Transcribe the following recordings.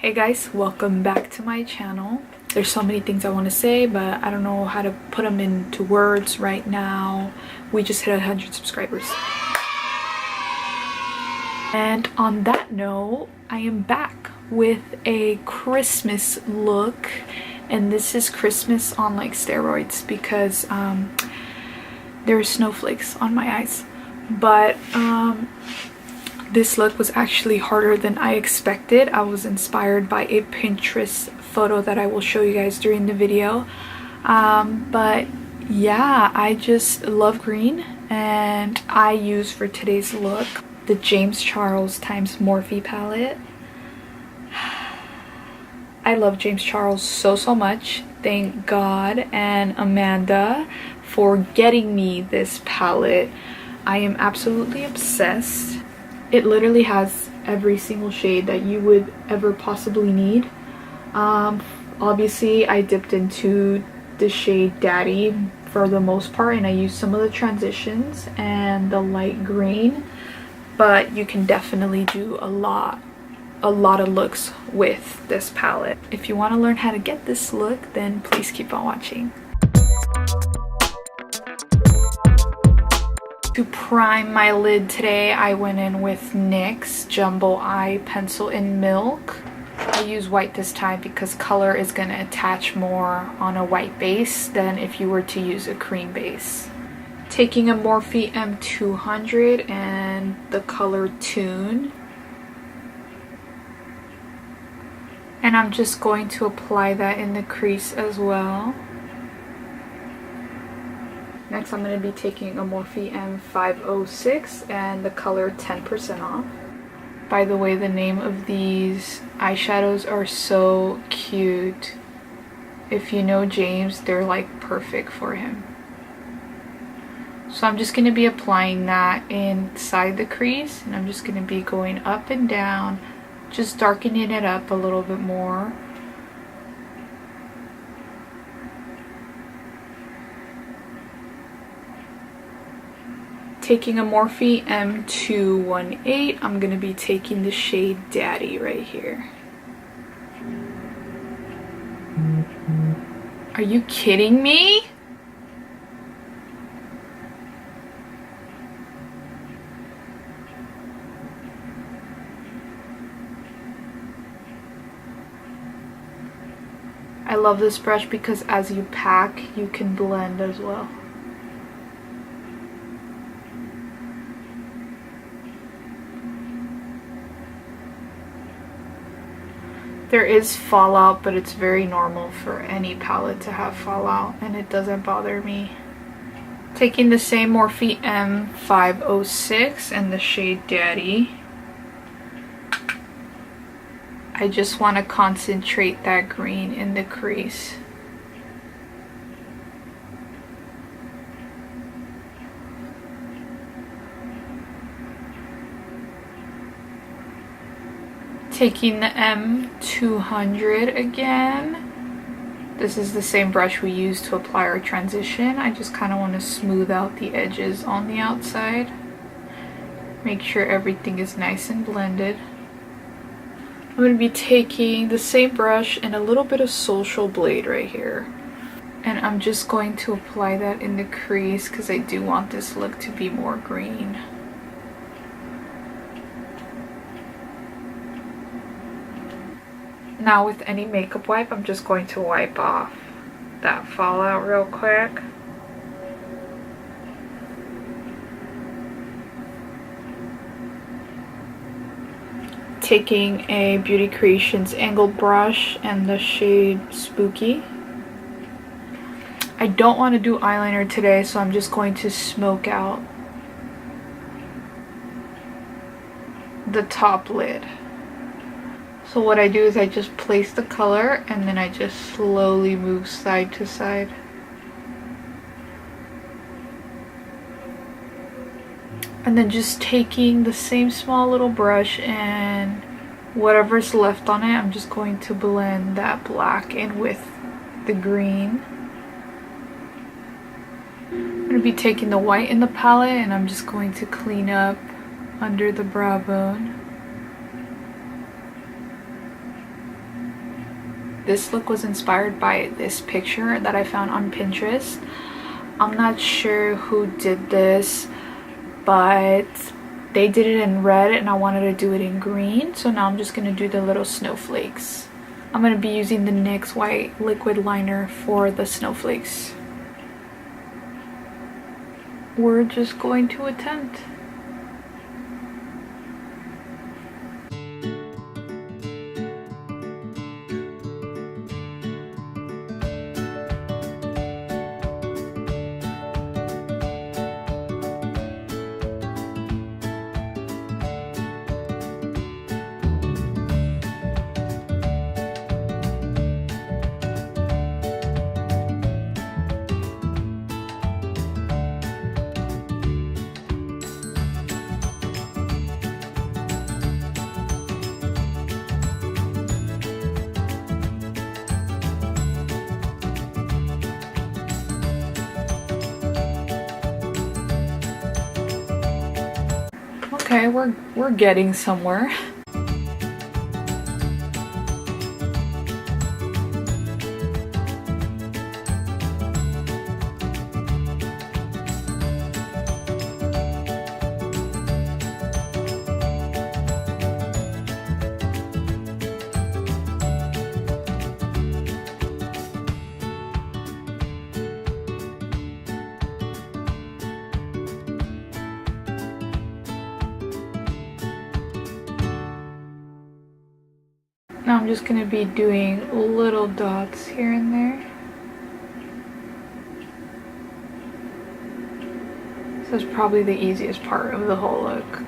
Hey guys, welcome back to my channel. There's so many things I want to say, but I don't know how to put them into words right now. We just hit 100 subscribers. And on that note, I am back with a Christmas look. And this is Christmas on like steroids because there's snowflakes on my eyes. But this look was actually harder than I expected. I was inspired by a Pinterest photo that I will show you guys during the video. But yeah, I just love green, and I use for today's look the James Charles times Morphe palette. I love James Charles so much. Thank God and Amanda for getting me this palette. I am absolutely obsessed. It literally has every single shade that you would ever possibly need. Obviously I dipped into the shade Daddy for the most part, and I used some of the transitions and the light green, but you can definitely do a lot of looks with this palette. If you want to learn how to get this look, then please keep on watching. To prime my lid today, I went in with NYX Jumbo Eye Pencil in Milk. I use white this time because color is going to attach more on a white base than if you were to use a cream base. Taking a Morphe M200 and the color Tune. And I'm just going to apply that in the crease as well. Next, I'm going to be taking a Morphe M506 and the color 10% off. By the way, the name of these eyeshadows are so cute. If you know James, they're like perfect for him. So I'm just going to be applying that inside the crease, and I'm just going to be going up and down, just darkening it up a little bit more. Taking a Morphe M218, I'm going to be taking the shade Daddy right here. Are you kidding me? I love this brush because as you pack, you can blend as well. There is fallout, but it's very normal for any palette to have fallout, and it doesn't bother me. Taking the same Morphe M506 and the shade Daddy. I just want to concentrate that green in the crease. Taking the M200 again. This is the same brush we used to apply our transition. I just kind of want to smooth out the edges on the outside. Make sure everything is nice and blended. I'm going to be taking the same brush and a little bit of Social Blade right here. And I'm just going to apply that in the crease because I do want this look to be more green. Now with any makeup wipe, I'm just going to wipe off that fallout real quick. Taking a Beauty Creations angled brush and the shade Spooky. I don't want to do eyeliner today, so I'm just going to smoke out the top lid. So what I do is I just place the color and then I just slowly move side to side. And then just taking the same small little brush and whatever's left on it, I'm just going to blend that black in with the green. I'm going to be taking the white in the palette and I'm just going to clean up under the brow bone. This look was inspired by this picture that I found on Pinterest. I'm not sure who did this, but they did it in red and I wanted to do it in green, so now I'm just gonna do the little snowflakes. I'm gonna be using the NYX white liquid liner for the snowflakes. We're just going to attempt. Okay, we're getting somewhere. Now I'm just going to be doing little dots here and there. So it's probably the easiest part of the whole look.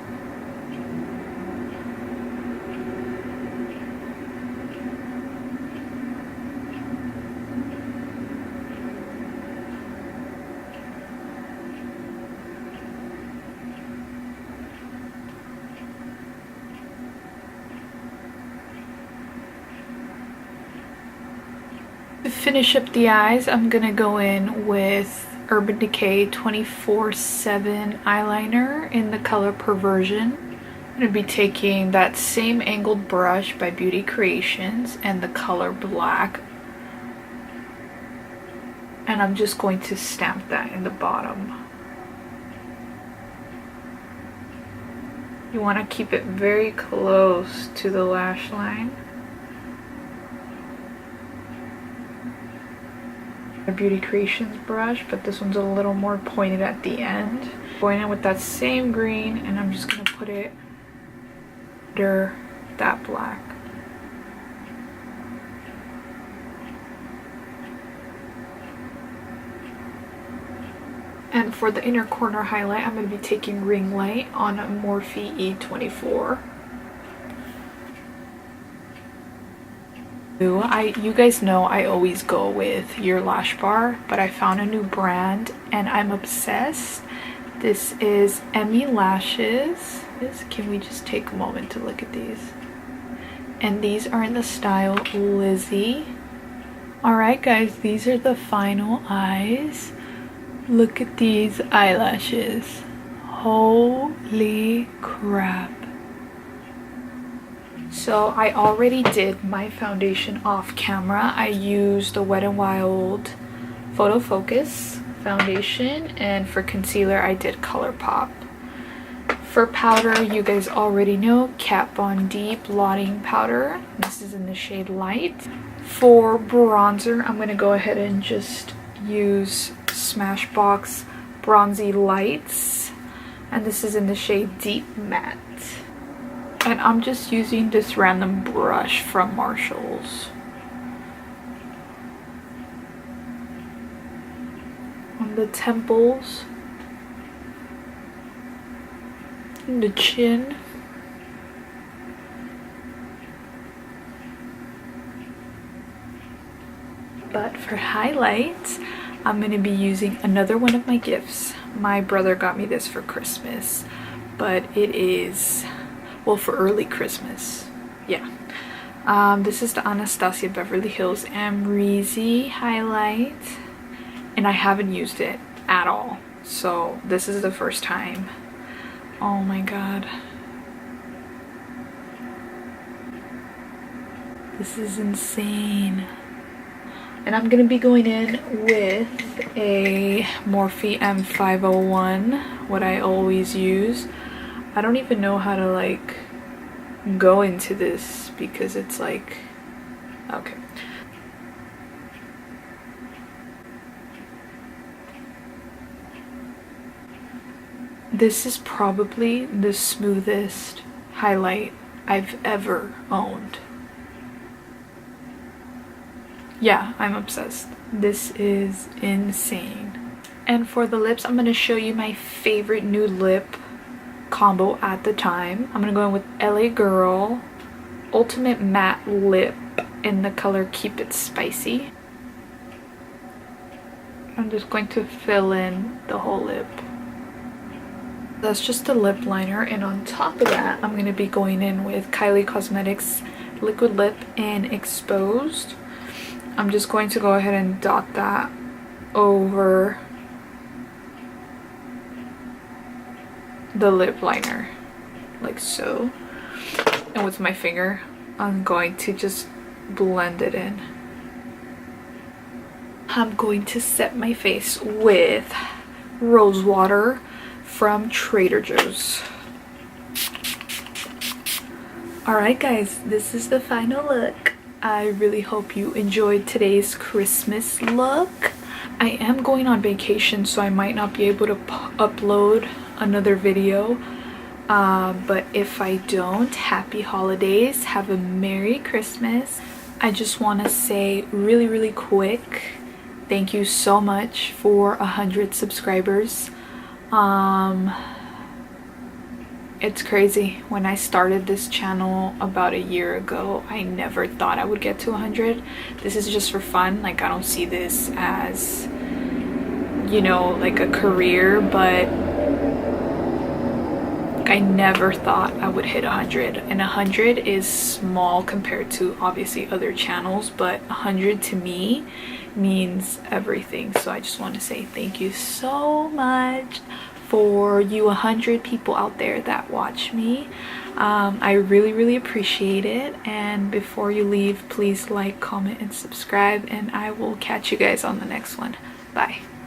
To finish up the eyes, I'm gonna go in with Urban Decay 24/7 eyeliner in the color Perversion. I'm gonna be taking that same angled brush by Beauty Creations and the color Black. And I'm just going to stamp that in the bottom. You want to keep it very close to the lash line. A Beauty Creations brush, but this one's a little more pointed at the end. Going in with that same green, and I'm just going to put it under that black. And for the inner corner highlight, I'm going to be taking Ring Light on Morphe E24. You guys know I always go with your lash bar, but I found a new brand and I'm obsessed. This is Emmy Lashes. Can we just take a moment to look at these? And these are in the style Lizzie. Alright guys, these are the final eyes. Look at these eyelashes. Holy crap. So I already did my foundation off camera. I used the Wet n Wild Photo Focus foundation, and for concealer I did ColourPop. For powder, you guys already know Kat Von D blotting powder. This is in the shade Light. For bronzer, I'm going to go ahead and just use Smashbox Bronzy Lights, and this is in the shade Deep Matte. And I'm just using this random brush from Marshalls. On the temples, and the chin. But for highlights, I'm going to be using another one of my gifts. My brother got me this for Christmas, but it is, well, for early Christmas. Yeah. This is the Anastasia Beverly Hills Amrezy highlight, and I haven't used it at all. So this is the first time. Oh my god. This is insane. And I'm gonna be going in with a Morphe M501, what I always use. I don't even know how to like go into this because it's like, okay. This is probably the smoothest highlight I've ever owned. Yeah, I'm obsessed. This is insane. And for the lips, I'm gonna show you my favorite nude lip combo at the time. I'm gonna go in with LA Girl Ultimate Matte Lip in the color Keep It Spicy. I'm just going to fill in the whole lip. That's just a lip liner, and on top of that, I'm gonna be going in with Kylie Cosmetics Liquid Lip in Exposed. I'm just going to go ahead and dot that over the lip liner, like so. And with my finger, I'm going to just blend it in. I'm going to set my face with Rose Water from Trader Joe's. Alright guys, this is the final look. I really hope you enjoyed today's Christmas look. I am going on vacation, so I might not be able to upload another video. But if I don't, happy holidays, have a Merry Christmas. I just want to say really quick, thank you so much for 100 subscribers. It's crazy. When I started this channel about a year ago, I never thought I would get to 100. This is just for fun. Like, I don't see this as, you know, like a career, but I never thought I would hit 100. And 100 is small compared to obviously other channels, but 100 to me means everything. So I just want to say thank you so much for you 100 people out there that watch me. I really appreciate it. And before you leave, please like, comment, and subscribe, and I will catch you guys on the next one. Bye.